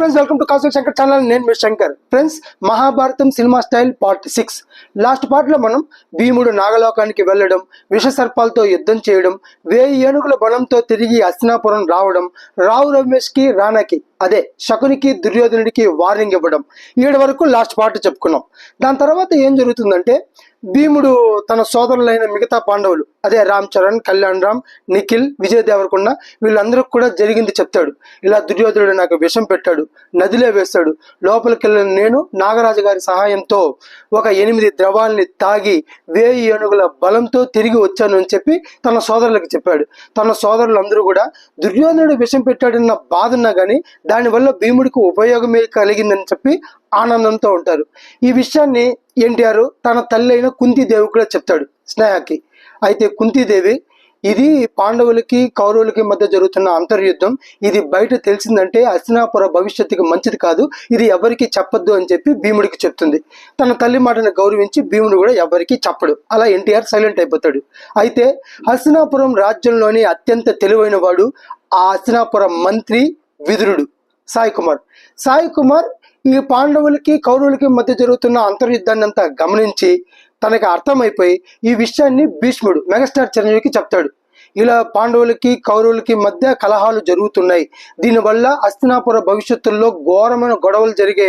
Friends, welcome to కాసుల Shankar channel. నేను మీ Shankar. Friends, Mahabharatam cinema style part 6 last part లో మనం భీముడు నాగలోకానికి వెళ్ళడం, విష సర్పాలతో యుద్ధం చేయడం, 1000 ఏనుగుల బలంతో తిరిగి హస్తినాపురం రావడం, రావు రమేష్ కి రానాకి అదే శకునికి దుర్యోధనుడికి వార్నింగ్ ఇవ్వడం, ఈడ వరకు లాస్ట్ పార్ట్ చెప్పుకున్నాం. దాని తర్వాత ఏం జరుగుతుందంటే, భీముడు తన సోదరులైన మిగతా పాండవులు అదే రామ్ చరణ్, కళ్యాణ్ రామ్, నిఖిల్, విజయ్ దేవరకొండ వీళ్ళందరూ కూడా జరిగింది చెప్తాడు. ఇలా దుర్యోధనుడు నాకు విషం పెట్టాడు, నదిలో వేస్తాడు, లోపలికి వెళ్ళిన నేను నాగరాజు గారి సహాయంతో ఒక 8 ద్రవాల్ని తాగి 1000 ఏనుగుల బలంతో తిరిగి వచ్చాను అని చెప్పి తన సోదరులకు చెప్పాడు. తన సోదరులందరూ కూడా దుర్యోధనుడు విషం పెట్టాడన్న బాధ ఉన్నా కానీ దానివల్ల భీముడికి ఉపయోగమే కలిగిందని చెప్పి ఆనందంతో ఉంటారు. ఈ విషయాన్ని ఎన్టీఆర్ తన తల్లి అయిన కుంతీదేవి కూడా చెప్తాడు స్నేహకి. అయితే కుంతీదేవి, ఇది పాండవులకి కౌరవులకి మధ్య జరుగుతున్న అంతర్యుద్ధం, ఇది బయట తెలిసిందంటే హస్తినాపుర భవిష్యత్తుకి మంచిది కాదు, ఇది ఎవరికి చెప్పొద్దు అని చెప్పి భీముడికి చెప్తుంది. తన తల్లి మాటను గౌరవించి భీముడు కూడా ఎవరికి చెప్పడు. అలా ఎన్టీఆర్ సైలెంట్ అయిపోతాడు. అయితే హస్తినాపురం రాజ్యంలోని అత్యంత తెలివైన వాడు ఆ హస్తినాపురం మంత్రి విదురుడు సాయి కుమార్ ఈ పాండవులకి కౌరవులకి మధ్య జరుగుతున్న అంతర్యుద్ధాన్ని అంతా గమనించి తనకి అర్థమైపోయి ఈ విషయాన్ని భీష్ముడు మెగాస్టార్ చిరంజీవికి చెప్తాడు. ఇలా పాండవులకి కౌరవులకి మధ్య కలహాలు జరుగుతున్నాయి, దీనివల్ల హస్తినాపుర భవిష్యత్తులో ఘోరమైన గొడవలు జరిగే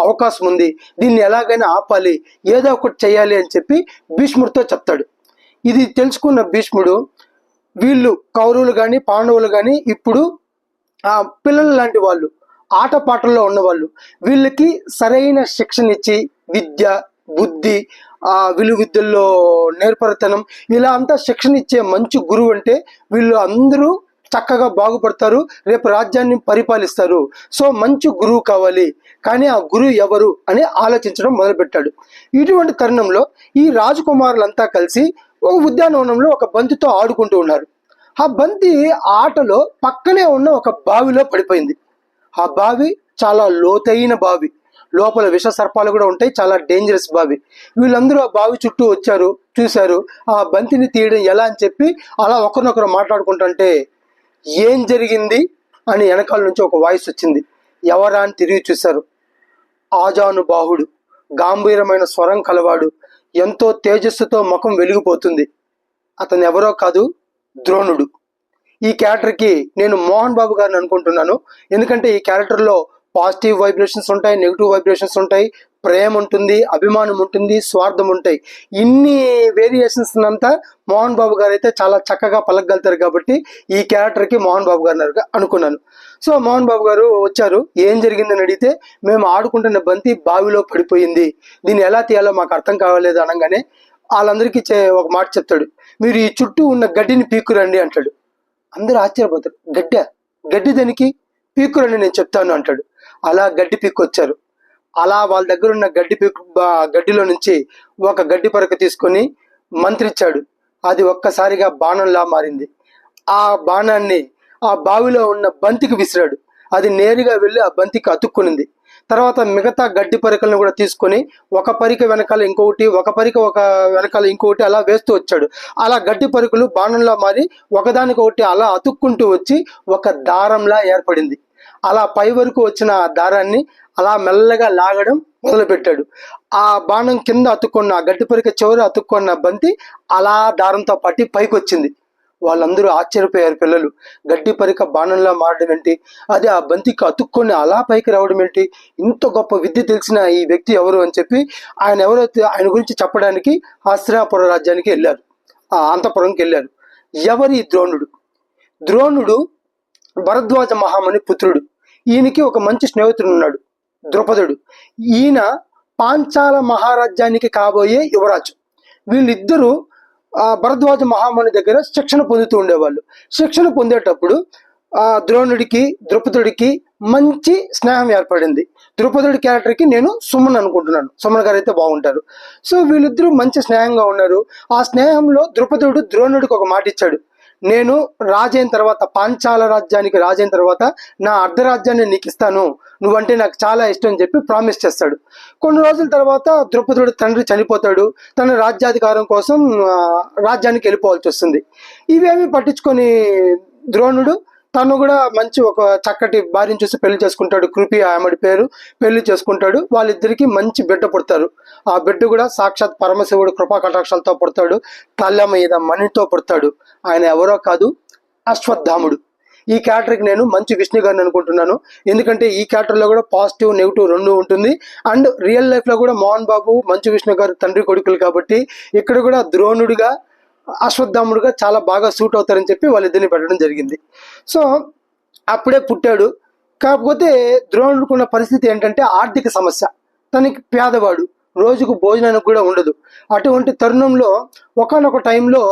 అవకాశం ఉంది, దీన్ని ఎలాగైనా ఆపాలి, ఏదో ఒకటి చేయాలి అని చెప్పి భీష్ముడితో చెప్తాడు. ఇది తెలుసుకున్న భీష్ముడు, వీళ్ళు కౌరవులు కానీ పాండవులు కానీ ఇప్పుడు పిల్లలు లాంటి వాళ్ళు, ఆటపాటల్లో ఉన్నవాళ్ళు, వీళ్ళకి సరైన శిక్షణ ఇచ్చి విద్య, బుద్ధి, విలువ విద్యల్లో నేర్పరితనం ఇలా అంతా శిక్షణ ఇచ్చే మంచి గురువు అంటే వీళ్ళు అందరూ చక్కగా బాగుపడతారు, రేపు రాజ్యాన్ని పరిపాలిస్తారు. సో మంచి గురువు కావాలి, కానీ ఆ గురువు ఎవరు అని ఆలోచించడం మొదలుపెట్టాడు. ఇటువంటి తరుణంలో ఈ రాజకుమారులంతా కలిసి ఒక ఉద్యానవనంలో ఒక బంతితో ఆడుకుంటూ ఉన్నారు. ఆ బంతి ఆటలో పక్కనే ఉన్న ఒక బావిలో పడిపోయింది. ఆ బావి చాలా లోతైన బావి, లోపల విష సర్పాలు కూడా ఉంటాయి, చాలా డేంజరస్ బావి. వీళ్ళందరూ ఆ బావి చుట్టూ వచ్చారు, చూశారు. ఆ బంతిని తీయడం ఎలా అని చెప్పి అలా ఒకరినొకరు మాట్లాడుకుంటుంటే, ఏం జరిగింది అని వెనకాల నుంచి ఒక వాయిస్ వచ్చింది. ఎవరా అని తిరిగి చూశారు. ఆజానుబాహుడు, గాంభీరమైన స్వరం కలవాడు, ఎంతో తేజస్సుతో ముఖం వెలిగిపోతుంది. అతను ఎవరో కాదు, ద్రోణుడు. ఈ క్యారెక్టర్కి నేను మోహన్ బాబు గారిని అనుకుంటున్నాను. ఎందుకంటే ఈ క్యారెక్టర్లో పాజిటివ్ వైబ్రేషన్స్ ఉంటాయి, నెగిటివ్ వైబ్రేషన్స్ ఉంటాయి, ప్రేమ ఉంటుంది, అభిమానం ఉంటుంది, స్వార్థం ఉంటాయి. ఇన్ని వేరియేషన్స్ అంతా మోహన్ బాబు గారు అయితే చాలా చక్కగా పలకగలుగుతారు. కాబట్టి ఈ క్యారెక్టర్కి మోహన్ బాబు గారిని అనుకున్నాను. సో మోహన్ బాబు గారు వచ్చారు. ఏం జరిగిందని అడిగితే, మేము ఆడుకుంటున్న బంతి బావిలో పడిపోయింది, దీన్ని ఎలా తీయాలో మాకు అర్థం కావలేదు అనగానే వాళ్ళందరికీ ఒక మాట చెప్తాడు. మీరు ఈ చుట్టూ ఉన్న గడ్డిని పీక్కురండి అంటాడు. అందరూ ఆశ్చర్యపోతారు. గడ్డి దానికి పీక్కురండి, నేను చెప్తాను అంటాడు. అలా గడ్డి పీక్కొచ్చారు. అలా వాళ్ళ దగ్గర ఉన్న గడ్డిలో నుంచి ఒక గడ్డి పరక తీసుకొని మంత్రిచ్చాడు. అది ఒక్కసారిగా బాణంలా మారింది. ఆ బాణాన్ని ఆ బావిలో ఉన్న బంతికి విసిరాడు. అది నేరుగా వెళ్ళి ఆ బంతికి అతుక్కునింది. తర్వాత మిగతా గడ్డి పరికలను కూడా తీసుకొని ఒక పరిక వెనకాల ఇంకొకటి, ఒక పరిక ఒక వెనకాల ఇంకొకటి అలా వేస్తూ వచ్చాడు. అలా గడ్డి పరికలు బాణంలా మారి ఒకదానికొకటి అలా అతుక్కుంటూ వచ్చి ఒక దారంలా ఏర్పడింది. అలా పై వరకు వచ్చిన ఆ దారాన్ని అలా మెల్లగా లాగడం మొదలుపెట్టాడు. ఆ బాణం కింద అతుక్కున్న గడ్డి పరిక చివరి అతుక్కున్న బంతి అలా దారంతో పట్టి పైకి వచ్చింది. వాళ్ళందరూ ఆశ్చర్యపోయారు. పిల్లలు, గడ్డి పరిక బాణంలా మారడం ఏంటి, అది ఆ బంతికి అతుక్కొని అలా పైకి రావడం ఏంటి, ఇంత గొప్ప విద్య తెలిసిన ఈ వ్యక్తి ఎవరు అని చెప్పి ఆయన గురించి చెప్పడానికి హస్తినాపుర రాజ్యానికి వెళ్ళారు, అంతఃపురంకి వెళ్ళారు. ఎవరి ద్రోణుడు భరద్వాజ మహాముని పుత్రుడు. ఈయనకి ఒక మంచి స్నేహితుడు ఉన్నాడు, ద్రుపదుడు. ఈయన పాంచాల మహారాజ్యానికి కాబోయే యువరాజు. వీళ్ళిద్దరూ భరద్వాజ మహాముని దగ్గర శిక్షణ పొందుతూ ఉండేవాళ్ళు. శిక్షణ పొందేటప్పుడు ద్రోణుడికి ద్రుపదుడికి మంచి స్నేహం ఏర్పడింది. ద్రుపదుడి క్యారెక్టర్కి నేను సుమన్ అనుకుంటున్నాను, సుమన్ గారు అయితే బాగుంటారు. సో వీళ్ళిద్దరూ మంచి స్నేహంగా ఉన్నారు. ఆ స్నేహంలో ద్రుపదుడు ద్రోణుడికి ఒక మాట ఇచ్చాడు. నేను రాజైన తర్వాత, పాంచాల రాజ్యానికి రాజైన తర్వాత నా అర్ధరాజ్యాన్ని నీకు ఇస్తాను, నువ్వంటే నాకు చాలా ఇష్టం అని చెప్పి ప్రామిస్ చేస్తాడు. కొన్ని రోజుల తర్వాత ద్రౌపదుడి తండ్రి చనిపోతాడు. తన రాజ్యాధికారం కోసం రాజ్యానికి వెళ్ళిపోవాల్సి వస్తుంది. ఇవేమి పట్టించుకొని ద్రోణుడు తను కూడా మంచి ఒక చక్కటి భార్యను చూసి పెళ్లి చేసుకుంటాడు. కృపి ఆమెడి పేరు. పెళ్లి చేసుకుంటాడు. వాళ్ళిద్దరికి మంచి బిడ్డ పుడతారు. ఆ బిడ్డ కూడా సాక్షాత్ పరమశివుడు కృపా కటాక్షాలతో పుడతాడు. తల్ల మీద మణితో పుడతాడు. ఆయన ఎవరో కాదు, అశ్వత్థాముడు. ఈ క్యారెక్టర్కి నేను మంచి విష్ణు గారిని అనుకుంటున్నాను. ఎందుకంటే ఈ క్యారెక్టర్లో కూడా పాజిటివ్ నెగిటివ్ రెండు ఉంటుంది. అండ్ రియల్ లైఫ్లో కూడా మోహన్ బాబు మంచు విష్ణు గారు తండ్రి కొడుకులు కాబట్టి ఇక్కడ కూడా ద్రోణుడిగా అశ్వత్థాముడిగా చాలా బాగా సూట్ అవుతారని చెప్పి వాళ్ళిద్దరిని పెట్టడం జరిగింది. సో అప్పుడే పుట్టాడు. కాకపోతే ద్రోణుడికున్న పరిస్థితి ఏంటంటే ఆర్థిక సమస్య. తనకి పేదవాడు, రోజుకు భోజనానికి కూడా ఉండదు. అటువంటి తరుణంలో ఒకానొక టైంలో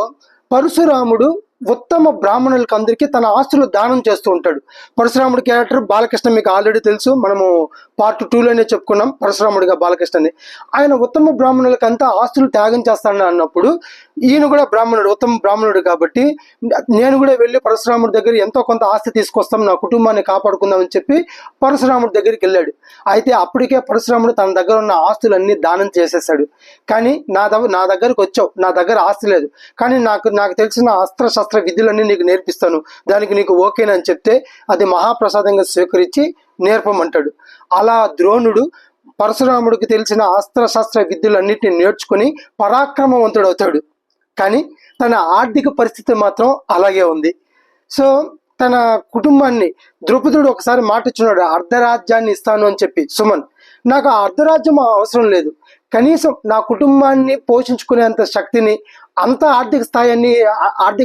పరశురాముడు ఉత్తమ బ్రాహ్మణులకు అందరికీ తన ఆస్తులు దానం చేస్తూ ఉంటాడు. పరశురాముడి క్యారెక్టర్ బాలకృష్ణ మీకు ఆల్రెడీ తెలుసు. మనము పార్ట్ 2లోనే చెప్పుకున్నాం పరశురాముడిగా బాలకృష్ణని. ఆయన ఉత్తమ బ్రాహ్మణులకు అంతా ఆస్తులు త్యాగం చేస్తాను అన్నప్పుడు ఈయన కూడా బ్రాహ్మణుడు, ఉత్తమ బ్రాహ్మణుడు కాబట్టి నేను కూడా వెళ్ళి పరశురాముడి దగ్గర ఎంతో కొంత ఆస్తి తీసుకొస్తాం, నా కుటుంబాన్ని కాపాడుకుందామని చెప్పి పరశురాముడి దగ్గరికి వెళ్ళాడు. అయితే అప్పటికే పరశురాముడు తన దగ్గర ఉన్న ఆస్తులన్నీ దానం చేసేసాడు. కానీ నా దగ్గరకు వచ్చావు, నా దగ్గర ఆస్తి లేదు, కానీ నాకు తెలిసిన అస్త్రశస్త్ర విధులన్నీ నీకు నేర్పిస్తాను, దానికి నీకు ఓకేనా అని చెప్తే అది మహాప్రసాదంగా స్వీకరించి నేర్పమంటాడు. అలా ద్రోణుడు పరశురాముడికి తెలిసిన అస్త్రశస్త్ర విద్యలన్నింటినీ నేర్చుకుని పరాక్రమవంతుడు అవుతాడు. కానీ తన ఆర్థిక పరిస్థితి మాత్రం అలాగే ఉంది. సో తన కుటుంబాన్ని ద్రౌపదుడు ఒకసారి మాట ఇచ్చున్నాడు, అర్ధరాజ్యాన్ని ఇస్తాను అని చెప్పి. సుమన్, నాకు ఆ అర్ధరాజ్యం అవసరం లేదు, కనీసం నా కుటుంబాన్ని పోషించుకునేంత శక్తిని, అంత ఆర్థిక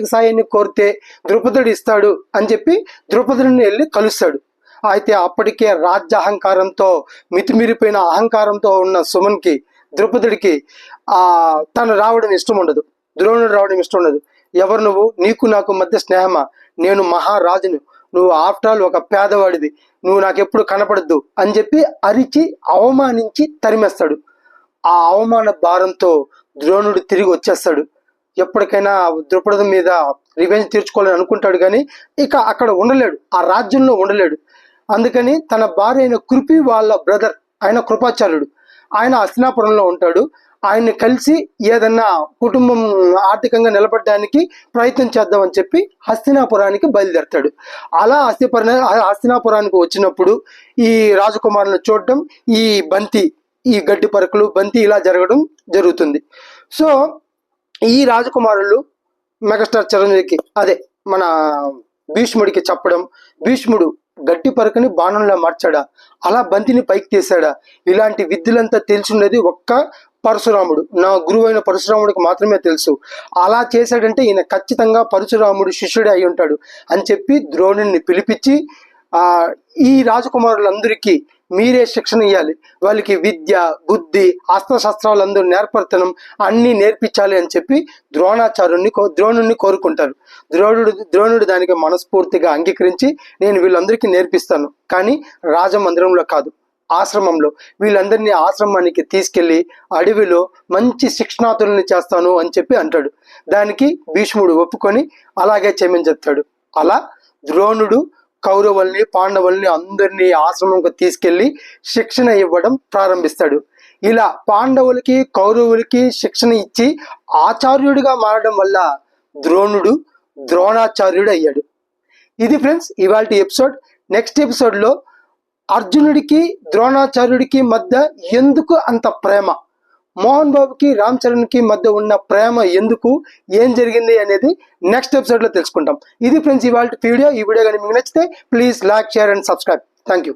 స్థాయిని కోరితే ద్రౌపదుడు ఇస్తాడు అని చెప్పి ద్రౌపదుడిని వెళ్ళి కలుస్తాడు. అయితే అప్పటికే రాజ్యాహంకారంతో మితిమీరిపోయిన అహంకారంతో ఉన్న సుమన్కి, ద్రౌపదుడికి తను రావడం ఇష్టం ఉండదు, ద్రోణుడు రావడం ఇష్టం ఉండదు. ఎవరు నువ్వు? నీకు నాకు మధ్య స్నేహమా? నేను మహారాజును, నువ్వు ఆఫ్టర్ ఆల్ ఒక పేదవాడివి, నువ్వు నాకెప్పుడు కనపడద్దు అని చెప్పి అరిచి అవమానించి తరిమేస్తాడు. ఆ అవమాన భారంతో ద్రోణుడు తిరిగి వచ్చేస్తాడు. ఎప్పటికైనా ద్రౌపది మీద రివెంజ్ తీర్చుకోవాలని అనుకుంటాడు, కానీ ఇక అక్కడ ఉండలేడు, ఆ రాజ్యంలో ఉండలేడు. అందుకని తన భార్య అయిన కృపి వాళ్ళ బ్రదర్ ఆయన కృపాచార్యుడు, ఆయన హస్తినాపురంలో ఉంటాడు. ఆయన్ని కలిసి ఏదన్నా కుటుంబం ఆర్థికంగా నిలబడడానికి ప్రయత్నం చేద్దామని చెప్పి హస్తినాపురానికి బయలుదేరతాడు. అలా హస్తినాపురానికి వచ్చినప్పుడు ఈ రాజకుమారులను చూడడం, ఈ బంతి, ఈ గడ్డి పరకులు, బంతి ఇలా జరుగుతుంది. సో ఈ రాజకుమారులు మెగాస్టార్ చిరంజీవికి, అదే మన భీష్ముడికి చెప్పడం, భీష్ముడు గట్టి పరకని బాణంలో మార్చాడా, అలా బంతిని పైకి తీసాడా, ఇలాంటి విద్యలంతా తెలిసినది ఒక్క పరశురాముడు, నా గురువు అయిన పరశురాముడికి మాత్రమే తెలుసు. అలా చేశాడంటే ఈయన ఖచ్చితంగా పరశురాముడు శిష్యుడే అయి ఉంటాడు అని చెప్పి ద్రోణుడిని పిలిపించి ఈ రాజకుమారులందరికీ మీరే శిక్షణ ఇవ్వాలి, వాళ్ళకి విద్య, బుద్ధి, అస్త్రశస్త్రాలందరూ నేర్పరతనం అన్నీ నేర్పించాలి అని చెప్పి ద్రోణుడిని కోరుకుంటారు. ద్రోణుడు దానికి మనస్ఫూర్తిగా అంగీకరించి నేను వీళ్ళందరికీ నేర్పిస్తాను, కానీ రాజమందిరంలో కాదు, ఆశ్రమంలో, వీళ్ళందరినీ ఆశ్రమానికి తీసుకెళ్లి అడవిలో మంచి శిక్షణాతుల్ని చేస్తాను అని చెప్పి అంటాడు. దానికి భీష్ముడు ఒప్పుకొని అలాగే చెప్తాడు. అలా ద్రోణుడు కౌరవుల్ని, పాండవుల్ని అందరినీ ఆశ్రమంకు తీసుకెళ్లి శిక్షణ ఇవ్వడం ప్రారంభిస్తాడు. ఇలా పాండవులకి, కౌరవులకి శిక్షణ ఇచ్చి ఆచార్యుడిగా మారడం వల్ల ద్రోణుడు ద్రోణాచార్యుడు అయ్యాడు. ఇది ఫ్రెండ్స్ ఇవాల్టి ఎపిసోడ్. నెక్స్ట్ ఎపిసోడ్లో అర్జునుడికి ద్రోణాచార్యుడికి మధ్య ఎందుకు అంత ప్రేమ, మోహన్ బాబుకి రామ్ చరణ్కి మధ్య ఉన్న ప్రేమ ఎందుకు, ఏం జరిగింది అనేది నెక్స్ట్ ఎపిసోడ్లో తెలుసుకుంటాం. ఇది ఫ్రెండ్స్ ఇవాల్టి వీడియో. ఈ వీడియో కానీ మీకు నచ్చితే please like, share and subscribe. Thank you.